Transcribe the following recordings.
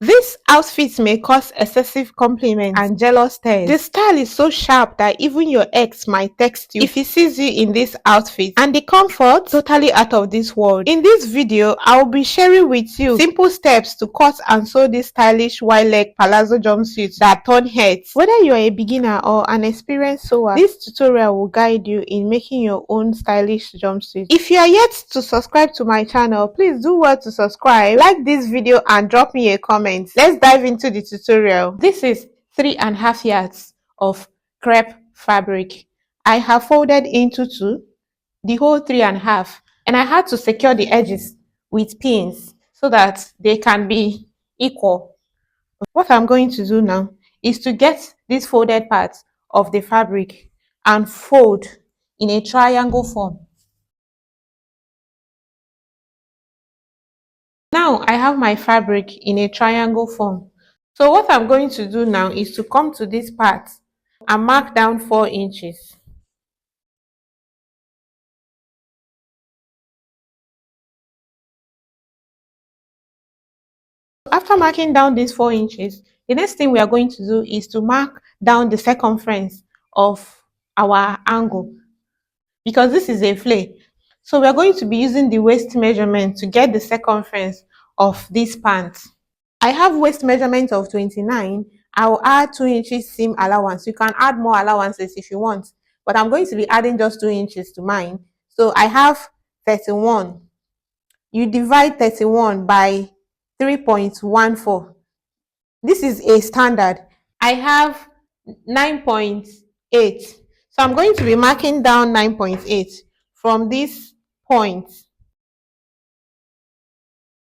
These outfits may cause excessive compliments and jealous stares. The style is so sharp that even your ex might text you if he sees you in this outfit, and the comfort totally out of this world. In this video, I'll be sharing with you simple steps to cut and sew this stylish wide leg palazzo jumpsuit that turn heads. Whether you're a beginner or an experienced sewer, this tutorial will guide you in making your own stylish jumpsuit. If you are yet to subscribe to my channel, please do well to subscribe, like this video, and drop me a comment. Let's dive into the tutorial. This is 3.5 yards of crepe fabric. I have folded into two, the whole 3.5, and I had to secure the edges with pins so that they can be equal. What I'm going to do now is to get this folded part of the fabric and fold in a triangle form. Now I have my fabric in a triangle form. So what I'm going to do now is to come to this part and mark down 4 inches. After marking down these 4 inches, the next thing we are going to do is to mark down the circumference of our angle, because this is a flay. So we are going to be using the waist measurement to get the circumference of this pant. I have waist measurement of 29. I'll add 2 inches seam allowance. You can add more allowances if you want, but I'm going to be adding just 2 inches to mine. So I have 31. You divide 31 by 3.14. This is a standard. I have 9.8. So I'm going to be marking down 9.8 from this point.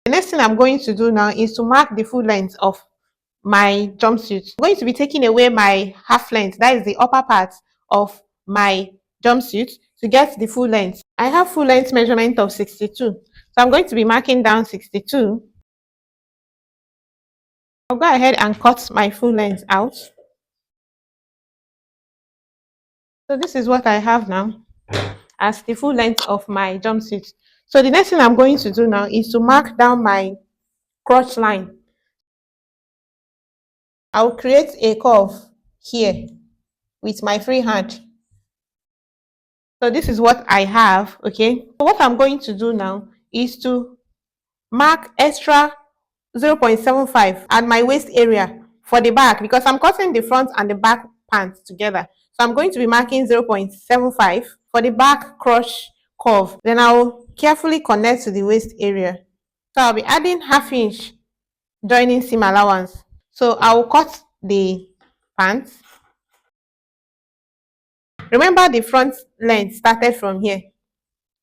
The next thing I'm going to do now is to mark the full length of my jumpsuit. I'm going to be taking away my half length, that is the upper part of my jumpsuit, to get the full length. I have full length measurement of 62. So I'm going to be marking down 62. I'll go ahead and cut my full length out. So this is what I have now as the full length of my jumpsuit. So the next thing I'm going to do now is to mark down my crotch line. I'll create a curve here with my free hand. So this is what I have, okay? So what I'm going to do now is to mark extra 0.75 at my waist area for the back, because I'm cutting the front and the back pants together. So I'm going to be marking 0.75 for the back crotch curve. Then I'll carefully connect to the waist area. So I'll be adding ½ inch joining seam allowance. So I'll cut the pants. Remember, the front length started from here,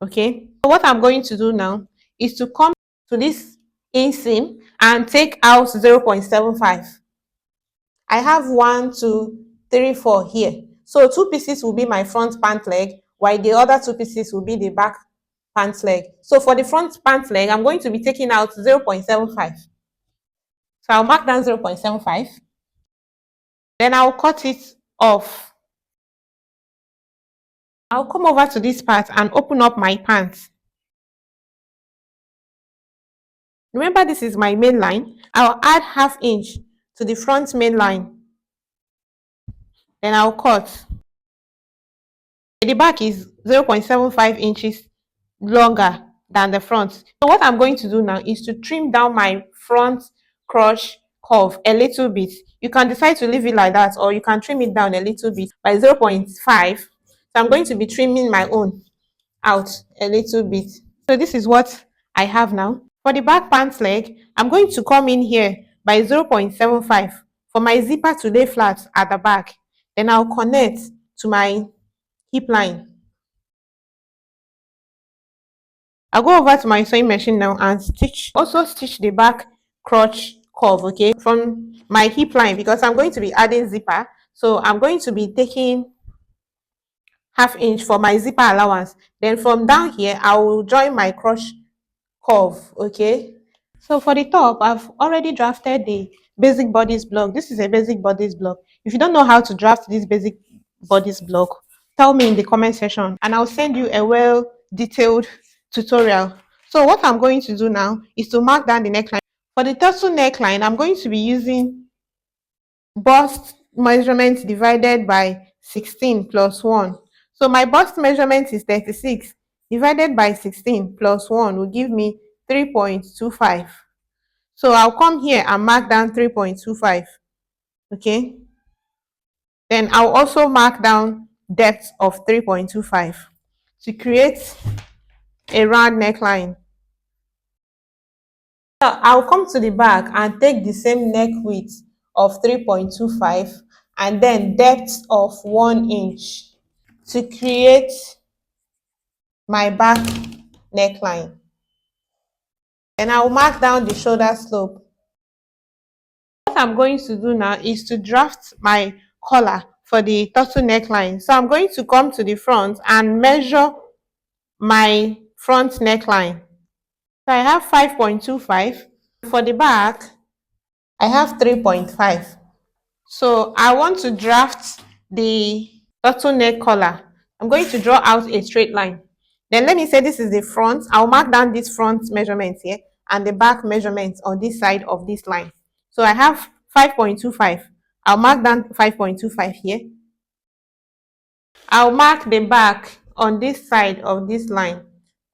okay? So what I'm going to do now is to come to this inseam and take out 0.75. I have 1, 2, 3, 4 here. So 2 pieces will be my front pant leg, while the other 2 pieces will be the back pant leg. So for the front pant leg, I'm going to be taking out 0.75. So I'll mark down 0.75. Then I'll cut it off. I'll come over to this part and open up my pants. Remember, this is my main line. I'll add ½ inch to the front main line. Then I'll cut. The back is 0.75 inches longer than the front. So what I'm going to do now is to trim down my front crotch curve a little bit. You can decide to leave it like that, or you can trim it down a little bit by 0.5. So I'm going to be trimming my own out a little bit. So this is what I have now. For the back pants leg, I'm going to come in here by 0.75 for my zipper to lay flat at the back. Then I'll connect to my hip line. I'll go over to my sewing machine now and stitch the back crotch curve, okay, from my hip line, because I'm going to be adding zipper. So I'm going to be taking ½ inch for my zipper allowance. Then from down here, I will join my crotch curve, okay? So for the top, I've already drafted the basic bodice block. This is a basic bodice block. If you don't know how to draft this basic bodice block, tell me in the comment section and I'll send you a well detailed tutorial. So what I'm going to do now is to mark down the neckline. For the turtle neckline, I'm going to be using bust measurement divided by 16 plus 1. So my bust measurement is 36 divided by 16 plus 1 will give me 3.25. So I'll come here and mark down 3.25. Okay. Then I'll also mark down depth of 3.25 to create a round neckline. Now I'll come to the back and take the same neck width of 3.25 and then depth of 1 inch to create my back neckline. And I'll mark down the shoulder slope. What I'm going to do now is to draft my collar for the turtle neckline. So I'm going to come to the front and measure my front neckline. So I have 5.25. For the back, I have 3.5. So I want to draft the turtleneck collar. I'm going to draw out a straight line. Then let me say this is the front. I'll mark down this front measurement here and the back measurement on this side of this line. So I have 5.25. I'll mark down 5.25 here. I'll mark the back on this side of this line,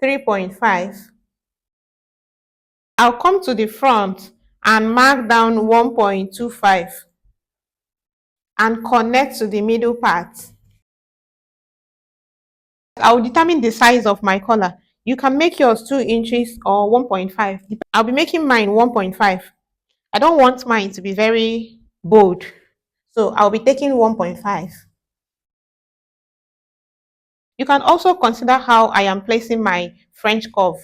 3.5. I'll come to the front and mark down 1.25 and connect to the middle part. I'll determine the size of my collar. You can make yours 2 inches or 1.5. I'll be making mine 1.5. I don't want mine to be very bold, so I'll be taking 1.5. You can also consider how I am placing my French curve.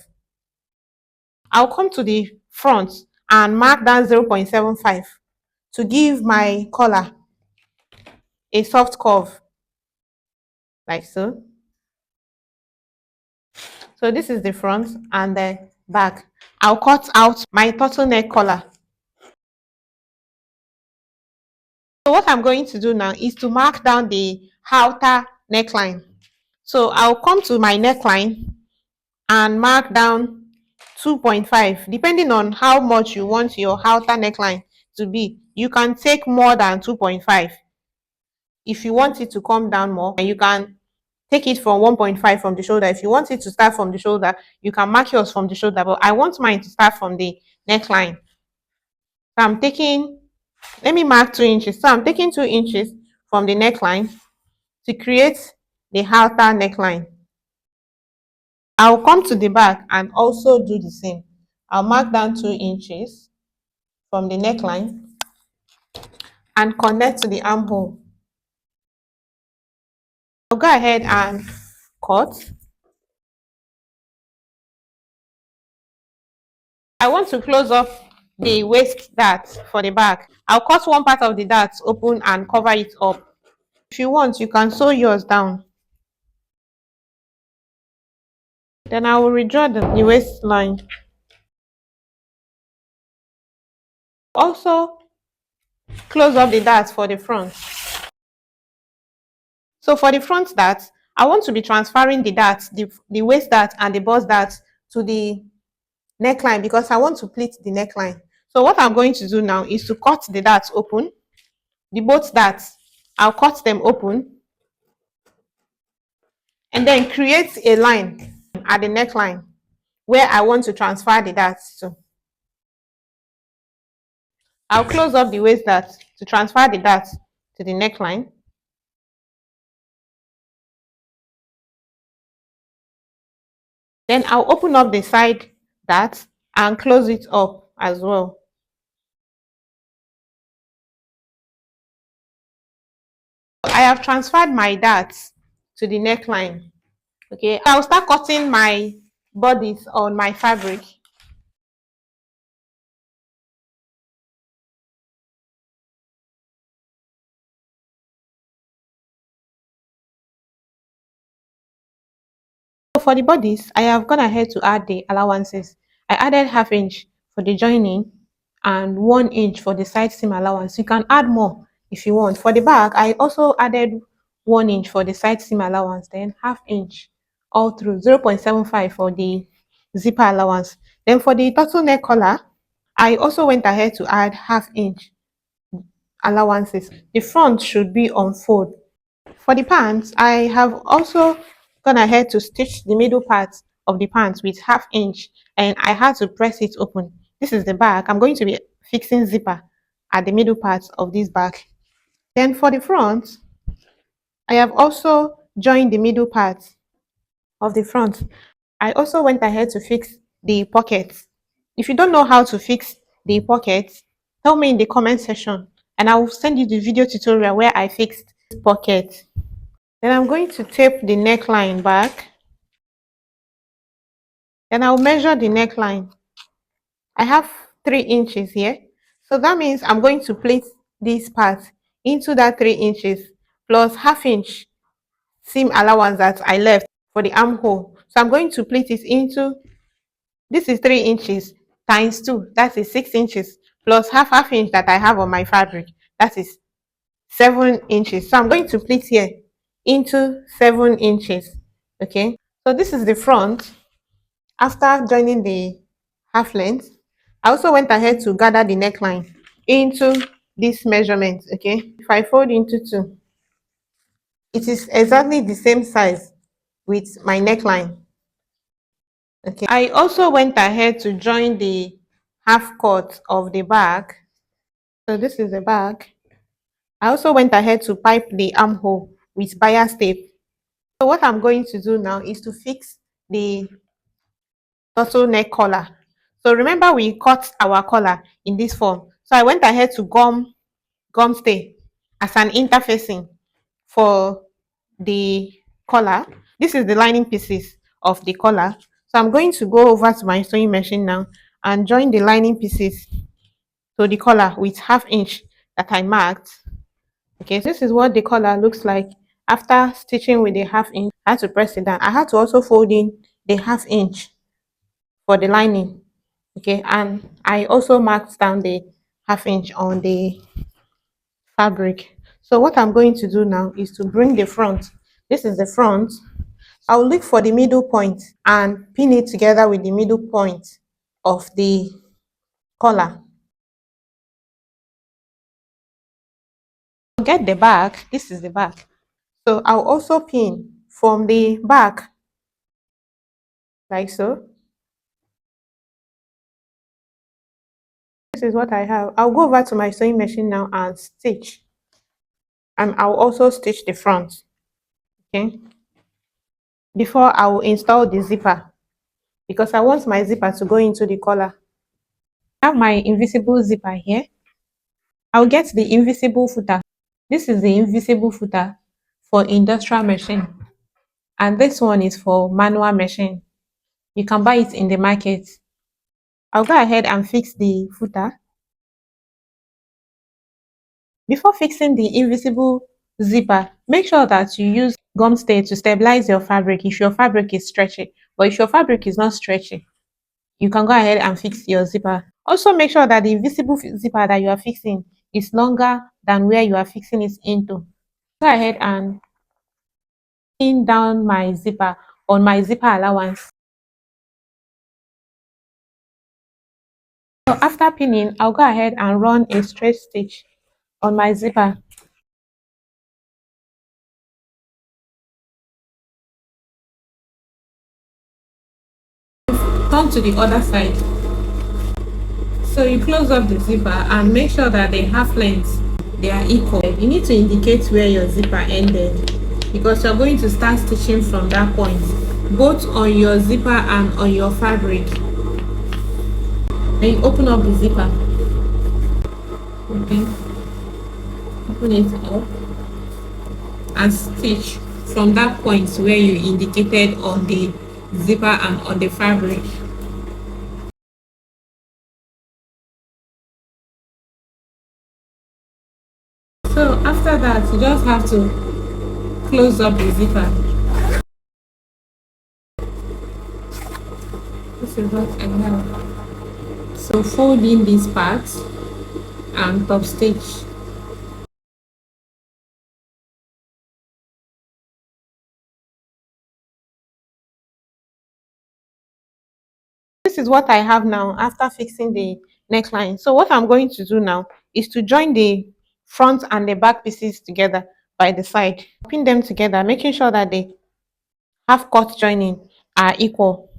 I'll come to the front and mark down 0.75 to give my collar a soft curve, like so. So this is the front and the back. I'll cut out my turtleneck collar. So what I'm going to do now is to mark down the outer neckline. So I'll come to my neckline and mark down 2.5. Depending on how much you want your outer neckline to be, you can take more than 2.5. If you want it to come down more, you can take it from 1.5 from the shoulder. If you want it to start from the shoulder, you can mark yours from the shoulder. But I want mine to start from the neckline. So I'm taking, let me mark 2 inches. So I'm taking 2 inches from the neckline to create the outer neckline. I'll come to the back and also do the same. I'll mark down 2 inches from the neckline and connect to the armhole. I'll go ahead and cut. I want to close up the waist dart for the back. I'll cut one part of the dart open and cover it up. If you want, you can sew yours down. Then I will redraw the waistline. Also, close up the dart for the front. So for the front dart, I want to be transferring the dart, the waist dart and the bust dart to the neckline because I want to pleat the neckline. So what I'm going to do now is to cut the darts open, the both darts. I'll cut them open and then create a line at the neckline where I want to transfer the darts to. I'll close up the waist dart to transfer the darts to the neckline. Then I'll open up the side dart and close it up as well. I have transferred my darts to the neckline. Okay, I'll start cutting my bodice on my fabric. So for the bodice, I have gone ahead to add the allowances. I added ½ inch for the joining and 1 inch for the side seam allowance. You can add more if you want. For the back, I also added 1 inch for the side seam allowance, then ½ inch all through, 0.75 for the zipper allowance. Then for the turtleneck collar, I also went ahead to add ½ inch allowances. The front should be on fold. For the pants, I have also gone ahead to stitch the middle part of the pants with ½ inch, and I had to press it open. This is the back. I'm going to be fixing zipper at the middle part of this back. Then for the front, I have also joined the middle part of the front. I also went ahead to fix the pockets. If you don't know how to fix the pockets, tell me in the comment section and I will send you the video tutorial where I fixed this pocket. Then I'm going to tape the neckline back. Then I'll measure the neckline. I have 3 inches here. So that means I'm going to place this part into that 3 inches plus ½ inch seam allowance that I left for the armhole. So I'm going to pleat it into, this is 3 inches times 2, that is 6 inches, plus half inch that I have on my fabric, that is 7 inches. So I'm going to pleat here into 7 inches. Okay, so this is the front. After joining the half length, I also went ahead to gather the neckline into this measurement. Okay, if I fold into 2, it is exactly the same size with my neckline. Okay, I also went ahead to join the half cut of the back. So this is the back. I also went ahead to pipe the armhole with bias tape. So what I'm going to do now is to fix the turtleneck collar. So remember we cut our collar in this form. So I went ahead to gum stay as an interfacing for the collar. This is the lining pieces of the collar. So I'm going to go over to my sewing machine now and join the lining pieces to the collar with ½ inch that I marked. Okay, so this is what the collar looks like after stitching with the ½ inch. I had to press it down. I had to also fold in the ½ inch for the lining. Okay, and I also marked down the ½ inch on the fabric. So what I'm going to do now is to bring the front. This is the front. I'll look for the middle point and pin it together with the middle point of the collar. Get the back. This is the back. So I'll also pin from the back like so. This is what I have. I'll go over to my sewing machine now and stitch. And I'll also stitch the front. Okay. Before I will install the zipper, because I want my zipper to go into the collar. I have my invisible zipper here. I'll get the invisible footer. This is the invisible footer for industrial machine, and this one is for manual machine. You can buy it in the market. I'll go ahead and fix the footer. Before fixing the invisible zipper, make sure that you use gum stay to stabilize your fabric if your fabric is stretchy. But if your fabric is not stretchy, you can go ahead and fix your zipper. Also make sure that the invisible zipper that you are fixing is longer than where you are fixing it into. Go ahead and pin down my zipper on my zipper allowance. So after pinning, I'll go ahead and run a straight stitch on my zipper. Turn to the other side. So you close up the zipper and make sure that the half lengths, they are equal. You need to indicate where your zipper ended because you're going to start stitching from that point, both on your zipper and on your fabric. Then you open up the zipper. Okay. Open it up and stitch from that point where you indicated on the zipper and on the fabric. So after that, you just have to close up the zipper. This is what I have. So fold in these parts and top stitch. This is what I have now after fixing the neckline. So what I'm going to do now is to join the front and the back pieces together by the side. Pin them together, making sure that the half cut joining are equal.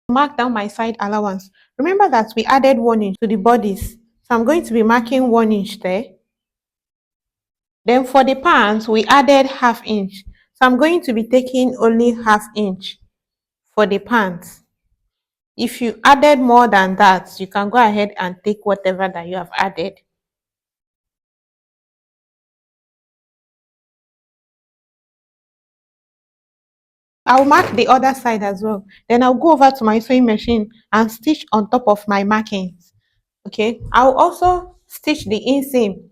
Mark down my side allowance. Remember that we added 1 inch to the bodice, so I'm going to be marking 1 inch there. Then for the pants, we added ½ inch, so I'm going to be taking only ½ inch for the pants. If you added more than that, you can go ahead and take whatever that you have added. I'll mark the other side as well. Then I'll go over to my sewing machine and stitch on top of my markings. Okay, I'll also stitch the inseam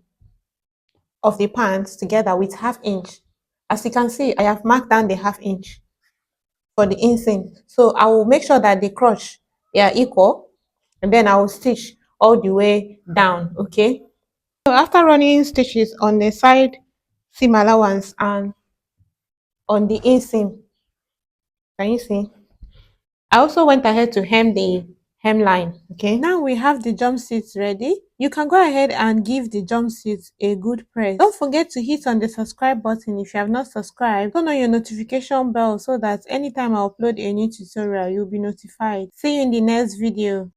of the pants together with ½ inch. As you can see, I have marked down the ½ inch for the inseam. So I will make sure that the crotch, they are equal, and then I will stitch all the way down. Okay. So after running stitches on the side seam allowance and on the inseam, can you see? I also went ahead to hem the hemline. Okay, now we have the jumpsuit ready. You can go ahead and give the jumpsuit a good press. Don't forget to hit on the subscribe button if you have not subscribed. Turn on your notification bell so that anytime I upload a new tutorial, you'll be notified. See you in the next video.